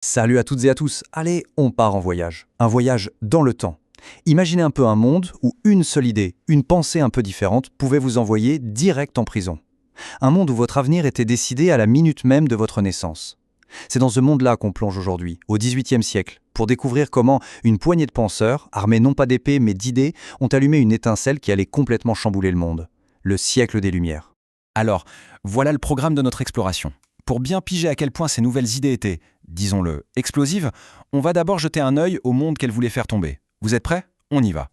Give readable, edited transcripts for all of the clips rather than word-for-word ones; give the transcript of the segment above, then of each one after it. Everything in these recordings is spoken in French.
Salut à toutes et à tous, allez, on part en voyage. Un voyage dans le temps. Imaginez un peu un monde où une seule idée, une pensée un peu différente pouvait vous envoyer direct en prison. Un monde où votre avenir était décidé à la minute même de votre naissance. C'est dans ce monde-là qu'on plonge aujourd'hui, au XVIIIe siècle, pour découvrir comment une poignée de penseurs, armés non pas d'épées mais d'idées, ont allumé une étincelle qui allait complètement chambouler le monde. Le siècle des Lumières. Alors, voilà le programme de notre exploration. Pour bien piger à quel point ces nouvelles idées étaient, disons-le, explosives, on va d'abord jeter un œil au monde qu'elles voulaient faire tomber. Vous êtes prêts? On y va.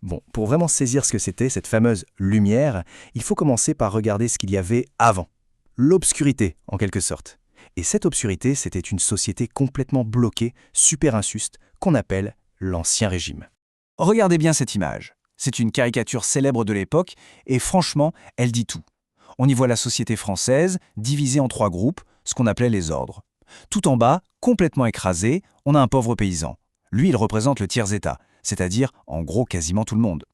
Bon, pour vraiment saisir ce que c'était, cette fameuse lumière, il faut commencer par regarder ce qu'il y avait avant. L'obscurité, en quelque sorte. Et cette obscurité, c'était une société complètement bloquée, super insuste, qu'on appelle l'Ancien Régime. Regardez bien cette image. C'est une caricature célèbre de l'époque et franchement, elle dit tout. On y voit la société française divisée en 3 groupes, ce qu'on appelait les ordres. Tout en bas, complètement écrasé, on a un pauvre paysan. Lui, il représente le tiers-état, c'est-à-dire en gros quasiment tout le monde.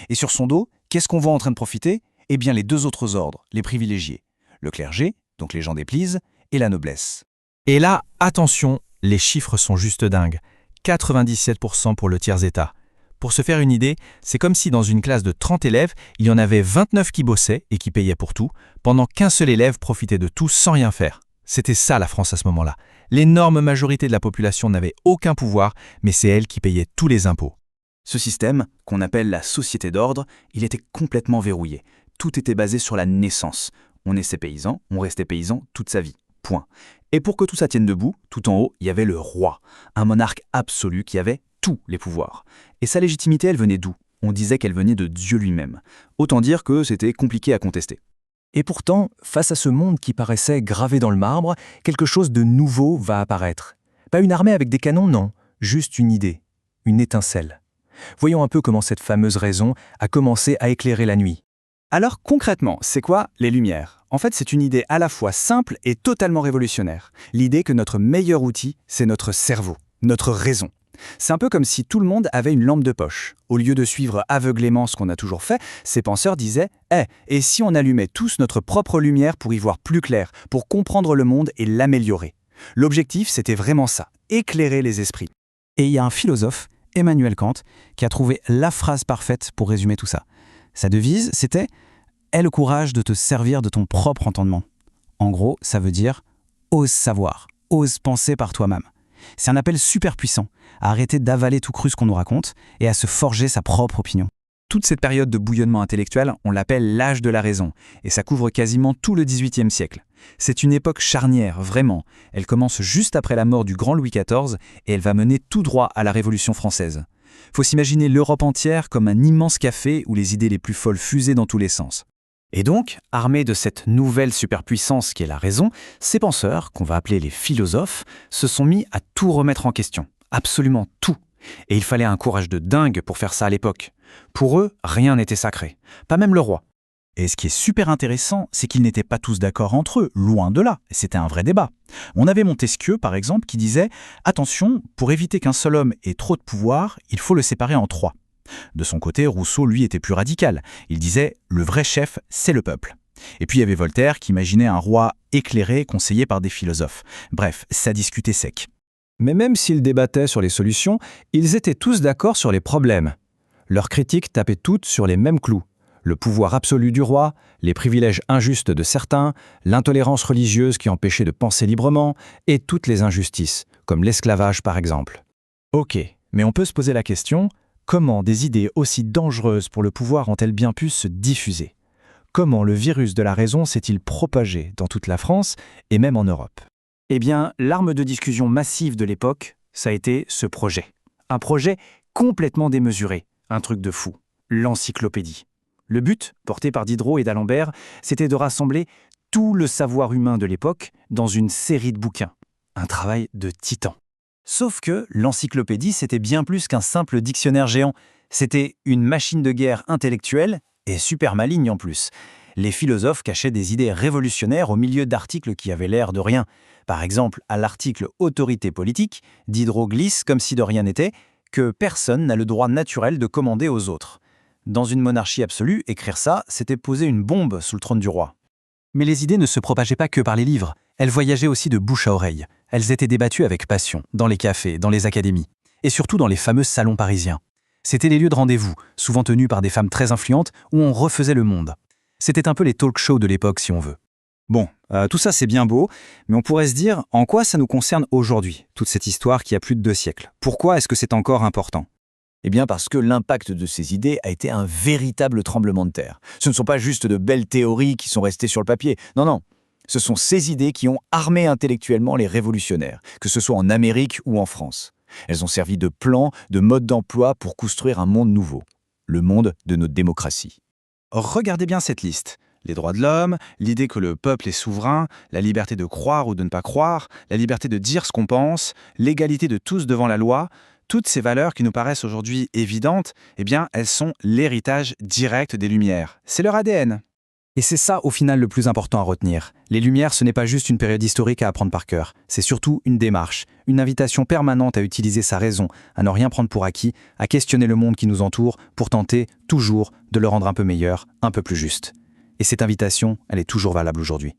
Et sur son dos, qu'est-ce qu'on voit en train de profiter? Eh bien les 2 autres ordres, les privilégiés. Le clergé, donc les gens d'église, et la noblesse. Et là, attention, les chiffres sont juste dingues. 97% pour le tiers-état. Pour se faire une idée, c'est comme si dans une classe de 30 élèves, il y en avait 29 qui bossaient et qui payaient pour tout, pendant qu'un seul élève profitait de tout sans rien faire. C'était ça la France à ce moment-là. L'énorme majorité de la population n'avait aucun pouvoir, mais c'est elle qui payait tous les impôts. Ce système, qu'on appelle la société d'ordre, il était complètement verrouillé. Tout était basé sur la naissance. On naissait paysan, on restait paysan toute sa vie. Point. Et pour que tout ça tienne debout, tout en haut, il y avait le roi, un monarque absolu qui avait tous les pouvoirs. Et sa légitimité, elle venait d'où? On disait qu'elle venait de Dieu lui-même. Autant dire que c'était compliqué à contester. Et pourtant, face à ce monde qui paraissait gravé dans le marbre, quelque chose de nouveau va apparaître. Pas une armée avec des canons, non, juste une idée, une étincelle. Voyons un peu comment cette fameuse raison a commencé à éclairer la nuit. Alors concrètement, c'est quoi les Lumières? En fait, c'est une idée à la fois simple et totalement révolutionnaire. L'idée que notre meilleur outil, c'est notre cerveau, notre raison. C'est un peu comme si tout le monde avait une lampe de poche. Au lieu de suivre aveuglément ce qu'on a toujours fait, ces penseurs disaient « et si on allumait tous notre propre lumière pour y voir plus clair, pour comprendre le monde et l'améliorer ?» L'objectif, c'était vraiment ça, éclairer les esprits. Et il y a un philosophe, Emmanuel Kant, qui a trouvé la phrase parfaite pour résumer tout ça. Sa devise, c'était « Aie le courage de te servir de ton propre entendement ». En gros, ça veut dire « Ose savoir, ose penser par toi-même ». C'est un appel super puissant, à arrêter d'avaler tout cru ce qu'on nous raconte et à se forger sa propre opinion. Toute cette période de bouillonnement intellectuel, on l'appelle l'âge de la raison, et ça couvre quasiment tout le XVIIIe siècle. C'est une époque charnière, vraiment. Elle commence juste après la mort du grand Louis XIV et elle va mener tout droit à la Révolution française. Faut s'imaginer l'Europe entière comme un immense café où les idées les plus folles fusaient dans tous les sens. Et donc, armés de cette nouvelle superpuissance qui est la raison, ces penseurs, qu'on va appeler les philosophes, se sont mis à tout remettre en question. Absolument tout. Et il fallait un courage de dingue pour faire ça à l'époque. Pour eux, rien n'était sacré. Pas même le roi. Et ce qui est super intéressant, c'est qu'ils n'étaient pas tous d'accord entre eux, loin de là. C'était un vrai débat. On avait Montesquieu, par exemple, qui disait « Attention, pour éviter qu'un seul homme ait trop de pouvoir, il faut le séparer en 3. » De son côté, Rousseau, lui, était plus radical. Il disait « Le vrai chef, c'est le peuple ». Et puis il y avait Voltaire qui imaginait un roi éclairé, conseillé par des philosophes. Bref, ça discutait sec. Mais même s'ils débattaient sur les solutions, ils étaient tous d'accord sur les problèmes. Leurs critiques tapaient toutes sur les mêmes clous. Le pouvoir absolu du roi, les privilèges injustes de certains, l'intolérance religieuse qui empêchait de penser librement, et toutes les injustices, comme l'esclavage par exemple. Ok, mais on peut se poser la question, comment des idées aussi dangereuses pour le pouvoir ont-elles bien pu se diffuser? Comment le virus de la raison s'est-il propagé dans toute la France et même en Europe? Eh bien, l'arme de discussion massive de l'époque, ça a été ce projet. Un projet complètement démesuré, un truc de fou, l'encyclopédie. Le but, porté par Diderot et d'Alembert, c'était de rassembler tout le savoir humain de l'époque dans une série de bouquins. Un travail de titan. Sauf que l'encyclopédie, c'était bien plus qu'un simple dictionnaire géant. C'était une machine de guerre intellectuelle et super maligne en plus. Les philosophes cachaient des idées révolutionnaires au milieu d'articles qui avaient l'air de rien. Par exemple, à l'article « Autorité politique », Diderot glisse, comme si de rien n'était, que personne n'a le droit naturel de commander aux autres. Dans une monarchie absolue, écrire ça, c'était poser une bombe sous le trône du roi. Mais les idées ne se propageaient pas que par les livres, elles voyageaient aussi de bouche à oreille. Elles étaient débattues avec passion, dans les cafés, dans les académies, et surtout dans les fameux salons parisiens. C'étaient les lieux de rendez-vous, souvent tenus par des femmes très influentes, où on refaisait le monde. C'était un peu les talk-shows de l'époque, si on veut. Bon, tout ça c'est bien beau, mais on pourrait se dire en quoi ça nous concerne aujourd'hui, toute cette histoire qui a plus de 2 siècles. Pourquoi est-ce que c'est encore important ? Eh bien parce que l'impact de ces idées a été un véritable tremblement de terre. Ce ne sont pas juste de belles théories qui sont restées sur le papier. Non, non. Ce sont ces idées qui ont armé intellectuellement les révolutionnaires, que ce soit en Amérique ou en France. Elles ont servi de plan, de mode d'emploi pour construire un monde nouveau. Le monde de notre démocratie. Regardez bien cette liste. Les droits de l'homme, l'idée que le peuple est souverain, la liberté de croire ou de ne pas croire, la liberté de dire ce qu'on pense, l'égalité de tous devant la loi, toutes ces valeurs qui nous paraissent aujourd'hui évidentes, eh bien, elles sont l'héritage direct des Lumières. C'est leur ADN. Et c'est ça au final le plus important à retenir. Les Lumières, ce n'est pas juste une période historique à apprendre par cœur, c'est surtout une démarche, une invitation permanente à utiliser sa raison, à ne rien prendre pour acquis, à questionner le monde qui nous entoure pour tenter, toujours, de le rendre un peu meilleur, un peu plus juste. Et cette invitation, elle est toujours valable aujourd'hui.